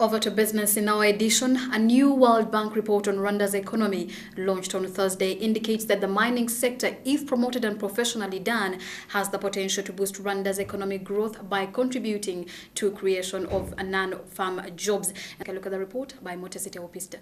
Over to business in our edition. A new World Bank report on Rwanda's economy launched on Thursday indicates that the mining sector, if promoted and professionally done, has the potential to boost Rwanda's economic growth by contributing to creation of non-farm jobs. Take a look at the report by Motesite Opista.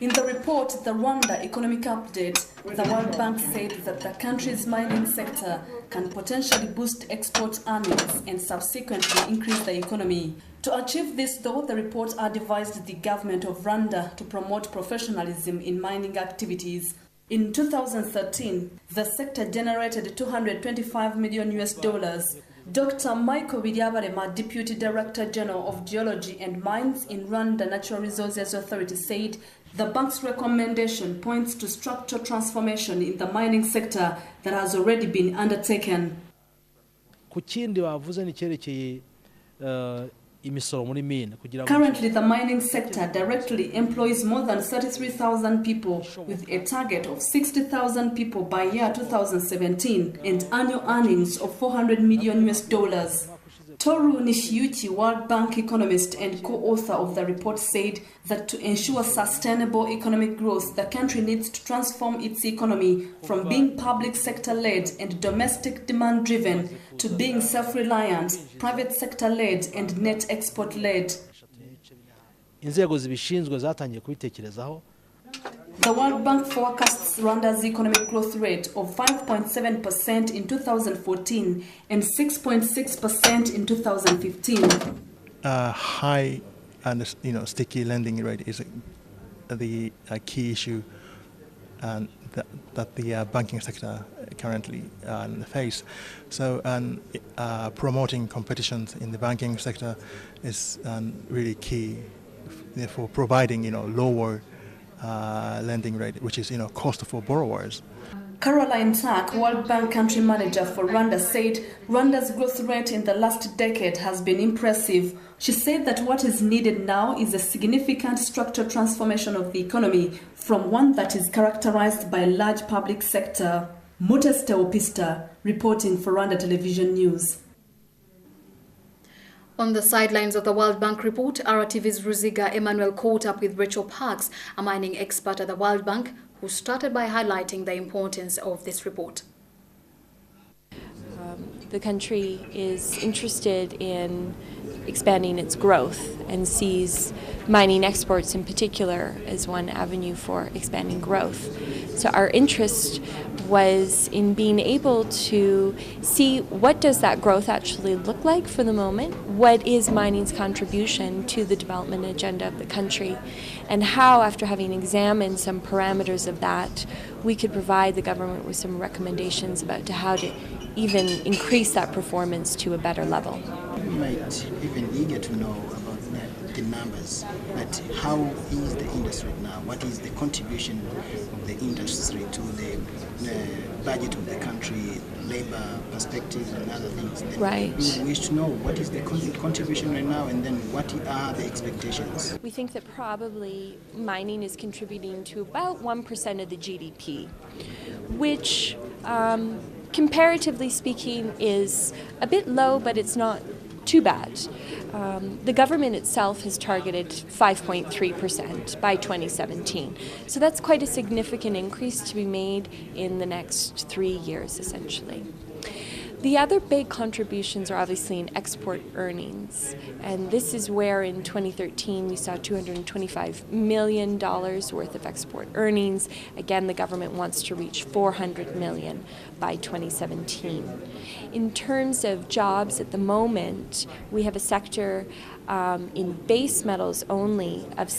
In the report, the Rwanda Economic Update, the World Bank said that the country's mining sector can potentially boost export earnings and subsequently increase the economy. To achieve this, though, the report advised the government of Rwanda to promote professionalism in mining activities. In 2013, the sector generated $225 million. Dr. Michael Wilyabarema, Deputy Director General of Geology and Mines in Rwanda Natural Resources Authority, said the bank's recommendation points to structural transformation in the mining sector that has already been undertaken. Currently, the mining sector directly employs more than 33,000 people, with a target of 60,000 people by year 2017 and annual earnings of $400 million. Toru Nishiyuchi, World Bank economist and co-author of the report, said that to ensure sustainable economic growth, the country needs to transform its economy from being public sector-led and domestic demand-driven to being self-reliant, private sector-led and net export-led. The World Bank forecasts Rwanda's economic growth rate of 5.7% in 2014 and 6.6% in 2015. High and sticky lending rate is the key issue and that the banking sector currently face. So promoting competition in the banking sector is really key. Therefore, providing lower lending rate, which is cost for borrowers. Caroline Tak, World Bank country manager for Rwanda, said Rwanda's growth rate in the last decade has been impressive. She said that what is needed now is a significant structural transformation of the economy from one that is characterized by a large public sector. Motesite Opista, reporting for Rwanda Television News. On the sidelines of the World Bank report, RTV's Ruziga Emmanuel caught up with Rachel Parks, a mining expert at the World Bank, who started by highlighting the importance of this report. The country is interested in expanding its growth and sees mining exports in particular as one avenue for expanding growth. So our interest was in being able to see what does that growth actually look like for the moment, what is mining's contribution to the development agenda of the country, and how, after having examined some parameters of that, we could provide the government with some recommendations about how to even increase that performance to a better level. We might even eager to know about the numbers, but how is the industry now? What is the contribution of the industry to the budget of the country, labor perspectives and other things? Right. We wish to know what is the contribution right now, and then what are the expectations? We think that probably mining is contributing to about 1% of the GDP, which comparatively speaking is a bit low, but it's not too bad. The government itself has targeted 5.3% by 2017. So that's quite a significant increase to be made in the next 3 years, essentially. The other big contributions are obviously in export earnings, and this is where in 2013 we saw $225 million worth of export earnings. Again, the government wants to reach $400 million by 2017. In terms of jobs at the moment, we have a sector in base metals only of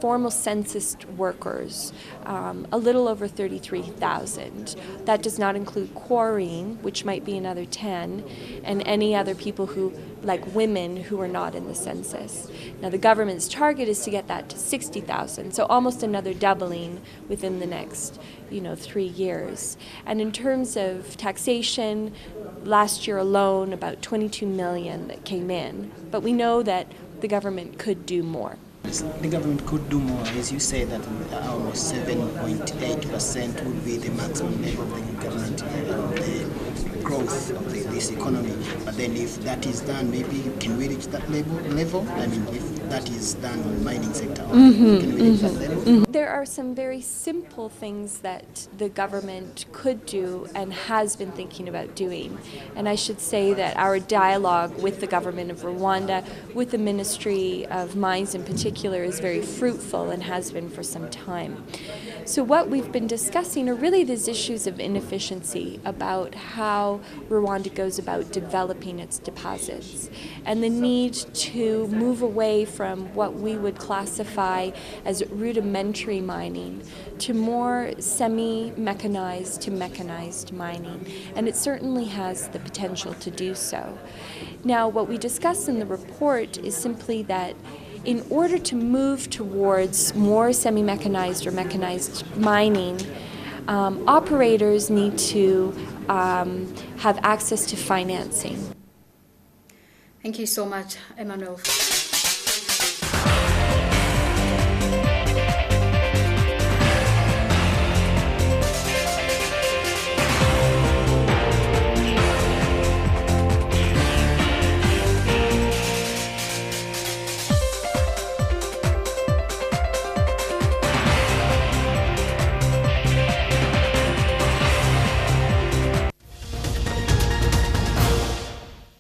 formal census workers, a little over 33,000. That does not include quarrying, which might be another 10, and any other people who, like women, who are not in the census. Now the government's target is to get that to 60,000, so almost another doubling within the next 3 years. And in terms of taxation, last year alone about 22 million that came in, but we know that the government could do more. The government could do more, as you say that almost 7.8% would be the maximum level of the government, the growth of this economy. But then if that is done, maybe can we reach that level? I mean, if that is done on mining sector, can we reach that level? There are some very simple things that the government could do and has been thinking about doing. And I should say that our dialogue with the government of Rwanda, with the Ministry of Mines in particular, is very fruitful and has been for some time. So what we've been discussing are really these issues of inefficiency about how Rwanda goes about developing its deposits and the need to move away from what we would classify as rudimentary mining to more semi-mechanized to mechanized mining, and it certainly has the potential to do so. Now, what we discuss in the report is simply that in order to move towards more semi-mechanized or mechanized mining, operators need to have access to financing. Thank you so much, Emmanuel.